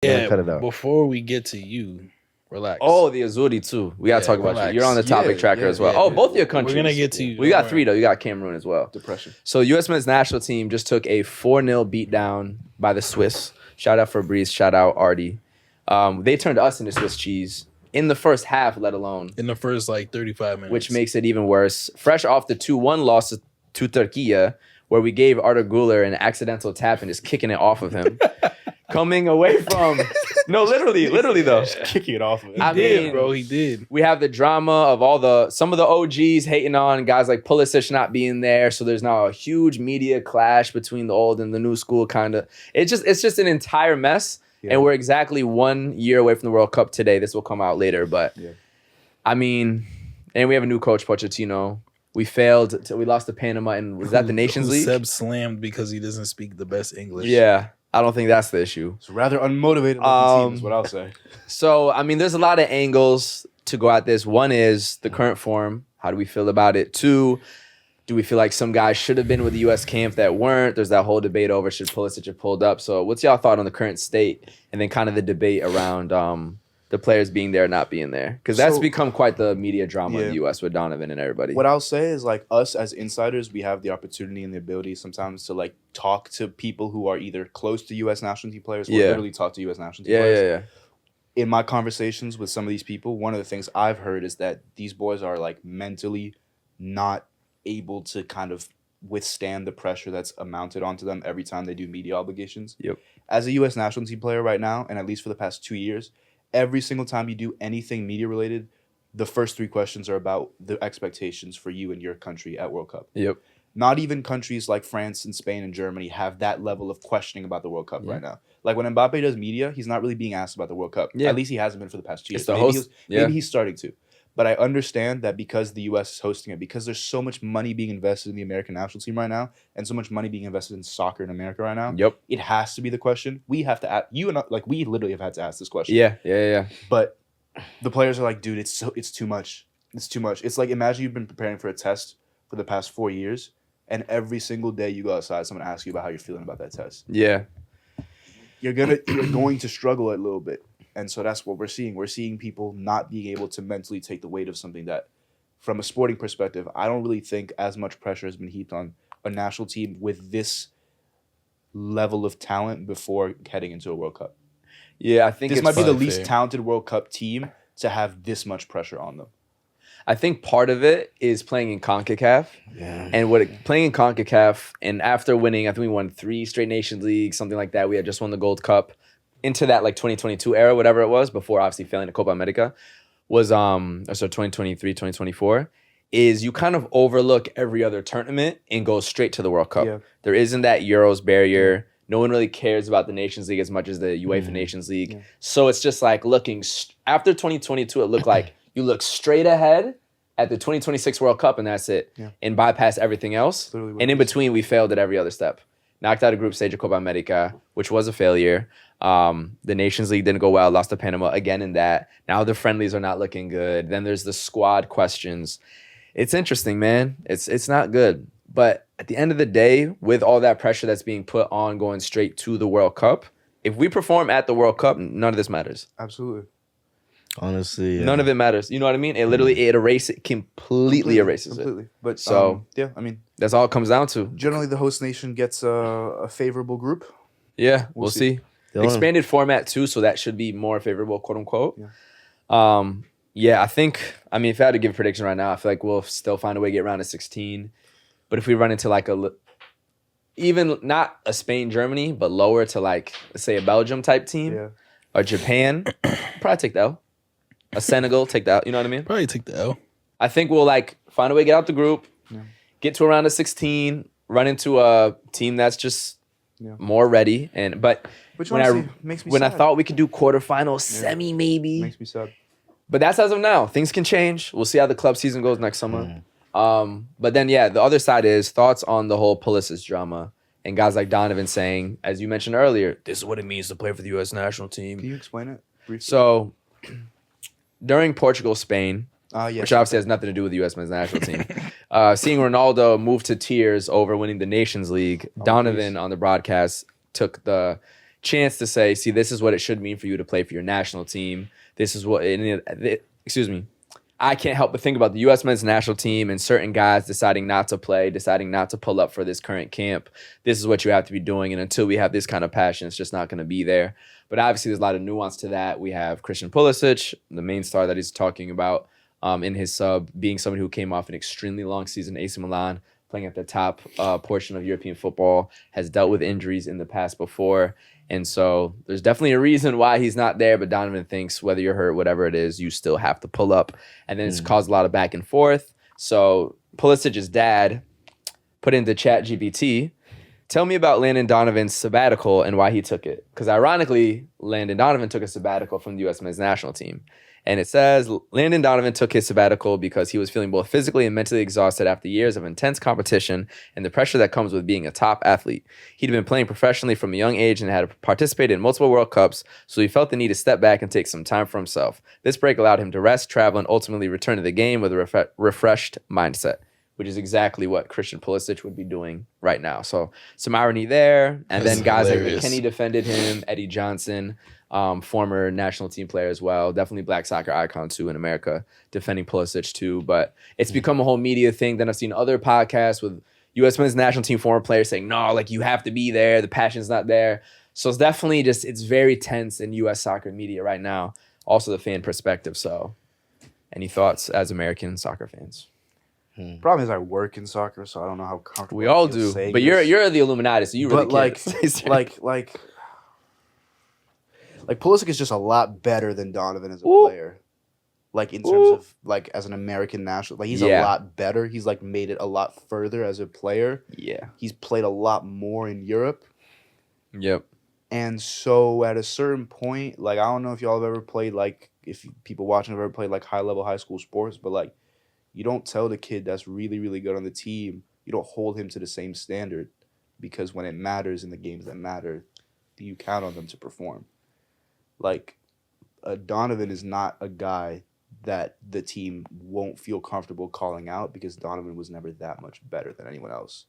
Yeah, cut it out. before we get to you, relax. Oh, the Azuri too. We gotta talk about relax. you. You're on the topic tracker as well. Both your countries. We're gonna get to you. We got 3 though. You got Cameroon as well. Depression. So U.S. men's national team just took a 4-0 beatdown by the Swiss. Shout out Fabrice. Shout out Artie. They turned us into Swiss cheese in the first half, let alone in the first 35 minutes, which makes it even worse. Fresh off the 2-1 loss to Turkey, where we gave Arda Güler an accidental tap and just kicking it off of him. Coming away from literally though, Just kicking it off of it. I mean, bro, he did. We have the drama of some of the OGs hating on guys like Pulisic not being there, so there's now a huge media clash between the old and the new school. Kind of, it's just an entire mess, and we're exactly 1 year away from the World Cup today. This will come out later, but I mean, and we have a new coach, Pochettino. We failed. We lost to Panama, and was that the Nations League? Seb slammed because he doesn't speak the best English. Yeah. I don't think that's the issue. It's rather unmotivated looking team is what I'll say. So, I mean, there's a lot of angles to go at this. One is the current form. How do we feel about it? 2, do we feel like some guys should have been with the U.S. camp that weren't? There's that whole debate over should Pulisic have pulled up. So what's y'all thought on the current state? And then kind of the debate around the players being there or not being there? Because that's become quite the media drama in the U.S. with Donovan and everybody. What I'll say is, us as insiders, we have the opportunity and the ability sometimes to talk to people who are either close to U.S. national team players or literally talk to U.S. national team players. In my conversations with some of these people, one of the things I've heard is that these boys are mentally not able to kind of withstand the pressure that's mounted onto them every time they do media obligations. Yep. As a U.S. national team player right now, and at least for the past 2 years, every single time you do anything media related, the first 3 questions are about the expectations for you and your country at World Cup. Yep. Not even countries like France and Spain and Germany have that level of questioning about the World Cup right now. Like when Mbappe does media, he's not really being asked about the World Cup. At least he hasn't been for the past 2 years. Maybe he's starting to. But I understand that because the U.S. is hosting it, because there's so much money being invested in the American national team right now, and so much money being invested in soccer in America right now, it has to be the question. We have to ask, we literally have had to ask this question. Yeah. But the players are like, dude, it's too much. It's too much. It's like, imagine you've been preparing for a test for the past 4 years, and every single day you go outside, someone asks you about how you're feeling about that test. Yeah. You're going to struggle a little bit. And so that's what we're seeing. We're seeing people not being able to mentally take the weight of something that, from a sporting perspective, I don't really think as much pressure has been heaped on a national team with this level of talent before heading into a World Cup. Yeah, I think this might be the least talented World Cup team to have this much pressure on them. I think part of it is playing in CONCACAF. Yeah. And playing in CONCACAF, and after winning, I think we won 3 straight Nations Leagues, something like that. We had just won the Gold Cup. Into that 2022 era, whatever it was, before obviously failing to Copa America, was 2023, 2024, is you kind of overlook every other tournament and go straight to the World Cup. Yeah. There isn't that Euros barrier. No one really cares about the Nations League as much as the UEFA Nations League. Yeah. So it's just looking, after 2022, it looked like you look straight ahead at the 2026 World Cup and that's it. Yeah. And bypass everything else. And in between, we failed at every other step. Knocked out a group stage of Copa America, which was a failure. The Nations League didn't go well, lost to Panama again in that. Now the friendlies are not looking good. Then there's the squad questions. It's interesting, man. It's not good. But at the end of the day, with all that pressure that's being put on going straight to the World Cup, if we perform at the World Cup, none of this matters. Absolutely. Honestly, none of it matters. You know what I mean? It literally completely erases it. But I mean, that's all it comes down to. Generally, the host nation gets a favorable group. Yeah, we'll see. Expanded format too, so that should be more favorable, quote unquote. Yeah. I think. I mean, if I had to give a prediction right now, I feel like we'll still find a way to get around to 16. But if we run into even not a Spain, Germany, but lower to let's say a Belgium type team or Japan, probably take the L. A Senegal, take the L. You know what I mean? Probably take the L. I think we'll find a way to get out the group, get to around a 16, run into a team that's just more ready. Which makes me when sad. I thought we could do quarterfinal, semi maybe. Makes me sad. But that's as of now. Things can change. We'll see how the club season goes next summer. But then, the other side is thoughts on the whole Pulisic drama and guys like Donovan saying, as you mentioned earlier, this is what it means to play for the U.S. national team. Can you explain it briefly? So, during Portugal-Spain, which obviously has nothing to do with the U.S. men's national team, seeing Ronaldo move to tears over winning the Nations League, Donovan on the broadcast took the chance to say, see, this is what it should mean for you to play for your national team. This is what, excuse me. I can't help but think about the U.S. men's national team and certain guys deciding not to play, deciding not to pull up for this current camp. This is what you have to be doing. And until we have this kind of passion, it's just not going to be there. But obviously, there's a lot of nuance to that. We have Christian Pulisic, the main star that he's talking about in his sub, being someone who came off an extremely long season at AC Milan, playing at the top portion of European football, has dealt with injuries in the past before. And so there's definitely a reason why he's not there, but Donovan thinks whether you're hurt, whatever it is, you still have to pull up. And then it's caused a lot of back and forth. So Pulisic's dad put into ChatGPT, tell me about Landon Donovan's sabbatical and why he took it. Because ironically, Landon Donovan took a sabbatical from the U.S. men's national team. And it says, Landon Donovan took his sabbatical because he was feeling both physically and mentally exhausted after years of intense competition and the pressure that comes with being a top athlete. He'd been playing professionally from a young age and had participated in multiple World Cups, so he felt the need to step back and take some time for himself. This break allowed him to rest, travel, and ultimately return to the game with a refreshed mindset, which is exactly what Christian Pulisic would be doing right now. So some irony there. And That's then guys hilarious. like McKennie defended him, Eddie Johnson, former national team player as well. Definitely black soccer icon too in America, defending Pulisic too. But it's become a whole media thing. Then I've seen other podcasts with U.S. men's national team former players saying, no, like you have to be there. The passion's not there. So it's definitely just, it's very tense in U.S. soccer media right now. Also the fan perspective. So any thoughts as American soccer fans? Problem is I work in soccer, so I don't know how comfortable We all I feel do. saying But this. you're the Illuminati, so you really But can't. like Pulisic is just a lot better than Donovan as a player. Like in terms of like as an American national, like he's a lot better. He's like made it a lot further as a player. Yeah. He's played a lot more in Europe. Yep. And so at a certain point, like I don't know if y'all have ever played like if people watching have ever played like high level high school sports, but like you don't tell the kid that's really, really good on the team, you don't hold him to the same standard because when it matters in the games that matter, you count on them to perform. Like, Donovan is not a guy that the team won't feel comfortable calling out because Donovan was never that much better than anyone else.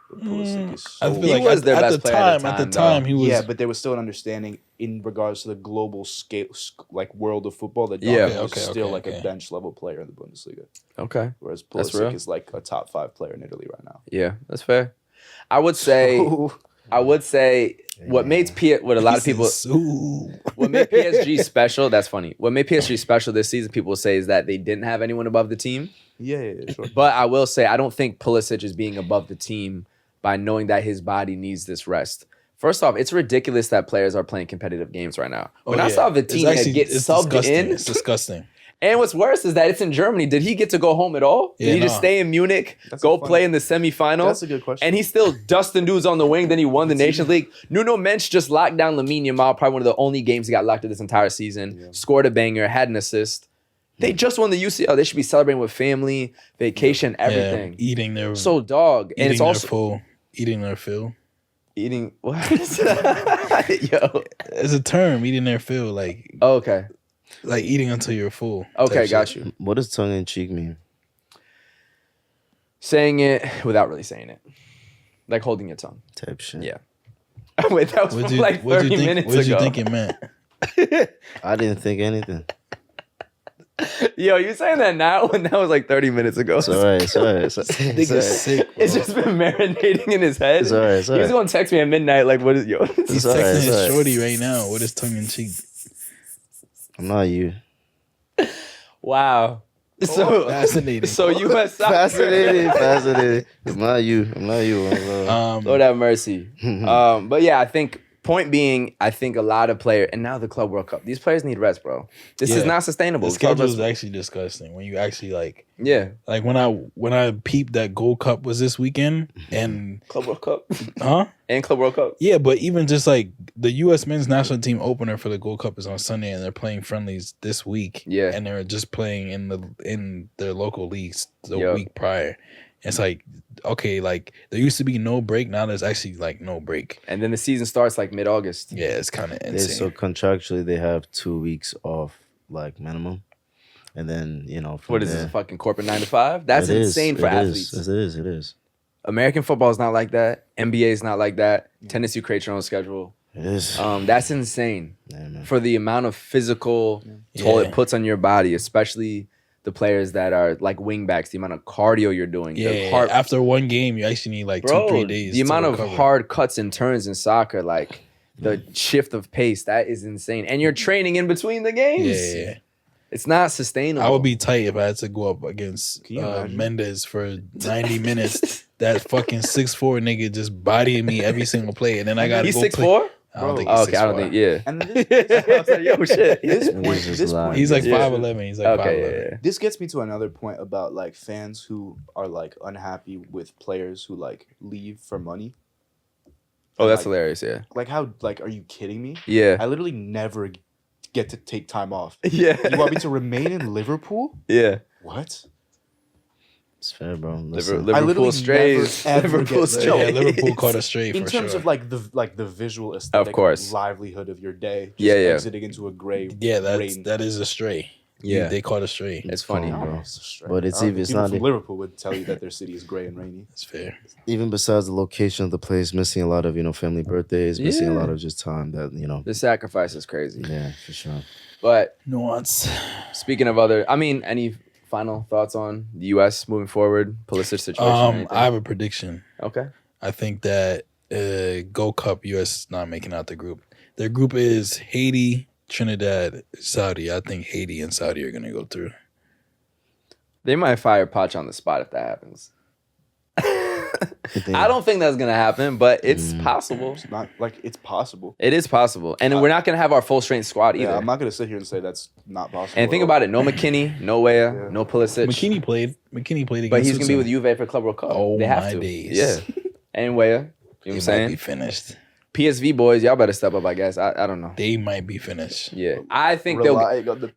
But Pulisic is so... I feel like at the time, he was... Yeah, but there was still an understanding in regards to the global scale, like world of football, that Donovan was still a bench-level player in the Bundesliga. Okay. Whereas Pulisic is like a top 5 player in Italy right now. Yeah, that's fair. I would say what made PSG special, that's funny. What made PSG special this season, people say, is that they didn't have anyone above the team. Yeah, sure. But I will say, I don't think Pulisic is being above the team by knowing that his body needs this rest. First off, it's ridiculous that players are playing competitive games right now. When I saw Vitinha get subbed in, it's disgusting. And what's worse is that it's in Germany. Did he get to go home at all? Did he just stay in Munich, play in the semifinals? That's a good question. And he's still dusting dudes on the wing. Then he won the Nations League. Nuno Mensch just locked down Lamine Yamal, probably one of the only games he got locked in this entire season. Yeah. Scored a banger, had an assist. They just won the UCL. They should be celebrating with family, vacation, everything. Yeah, eating their... So dog. And it's also... full. Eating their fill. Eating... What? Yo. It's a term, eating their fill. Like... Oh, okay. Like eating until you're full. Okay, got you. What does tongue in cheek mean? Saying it without really saying it. Like holding your tongue. Type shit. Yeah. Wait, that was from like 30 minutes ago. What did you think it meant? I didn't think anything. Yo, you saying that now when that was like 30 minutes ago? It's all right. Nigga's sick, bro. It's just been marinating in his head. It's all right. He was going to text me at midnight like, what is, yo? He's texting his shorty right now. What is tongue in cheek? I'm not you. Wow. So fascinating. So U.S. Fascinating. I'm not you. Lord have mercy. But yeah, I think point being, I think a lot of players, and now the Club World Cup, these players need rest, bro. This is not sustainable. The schedule is actually disgusting when you actually like. Yeah. Like when I peeped that Gold Cup was this weekend and Club World Cup. Huh? And Club World Cup. Yeah, but even just like the U.S. men's national team opener for the Gold Cup is on Sunday, and they're playing friendlies this week. Yeah, and they're just playing in their local leagues the week prior. It's like, okay, like there used to be no break, now there's actually like no break, and then the season starts like mid-August. Yeah, it's kind of insane. So contractually, they have 2 weeks off, like minimum. And then, what is this, a fucking corporate 9 to 5? That's insane for athletes. It is. American football is not like that. NBA is not like that. Tennis, you create your own schedule. It is. That's insane. Yeah, for the amount of physical toll it puts on your body, especially the players that are like wingbacks, the amount of cardio you're doing. Yeah, after one game, you actually need like 2-3 days. The amount of hard cuts and turns in soccer, like the shift of pace, that is insane. And you're training in between the games. Yeah. It's not sustainable. I would be tight if I had to go up against Mendes for 90 minutes. That fucking 6'4" nigga just bodying me every single play, and then I gotta he's go 6'4"? I don't think he's 6'4". I don't think, yeah. And I was like, yo, shit. This point, he's like 5'11". He's like 5'11". Yeah. This gets me to another point about like fans who are like unhappy with players who like leave for money. Oh, that's hilarious. Yeah. Like how? Like, are you kidding me? Yeah. I literally never get to take time off. Yeah. You want me to remain in Liverpool? Yeah. What? It's fair, bro. Liverpool strays. Liverpool strays. Yeah, Liverpool caught a stray in for terms sure. of like the visual aesthetic, of course, livelihood of your day. Just exiting into a gray. Yeah, that is a stray. Yeah, they caught a stray. It's funny, bro. It's a stray. But it's even people from Liverpool would tell you that their city is gray and rainy. It's fair. Even besides the location of the place, missing a lot of family birthdays, missing a lot of just time that the sacrifice is crazy. Yeah, for sure. But nuance. Speaking of any final thoughts on the U.S. moving forward, Pulisic situation? I have a prediction. Okay. I think that Gold Cup U.S. not making out the group. Their group is Haiti, Trinidad, Saudi. I think Haiti and Saudi are gonna go through. They might fire Poch on the spot if that happens. I don't think that's gonna happen, but it's possible. It's not like it's possible. It is possible, and we're not gonna have our full strength squad either. Yeah, I'm not gonna sit here and say that's not possible. And think about it: no McKinney, no Weah, no Pulisic. McKinney played against. But he's gonna be with Juve for Club World Cup. Oh, they have my to. days. Yeah, and Weah. You know what I'm saying? Might be finished. PSV boys, y'all better step up. I guess I don't know. They might be finished. Yeah, I think they'll.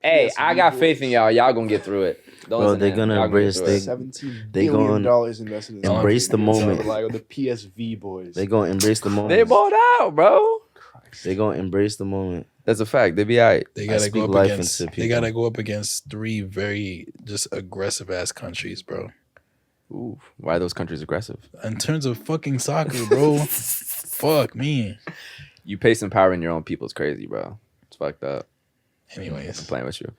Hey, I got faith in y'all. Y'all gonna get through it. Bro, they're gonna embrace. $17 billion invested in embrace the moment. The PSV boys. They gonna embrace the moment. They bought out, bro. They gonna embrace the moment. That's a fact. They be alright. They gotta go up against. They gotta go up against 3 very just aggressive ass countries, bro. Ooh, why are those countries aggressive? In terms of fucking soccer, bro. Fuck me. You pace and power in your own people is crazy, bro. It's fucked up. Anyways, I'm playing with you.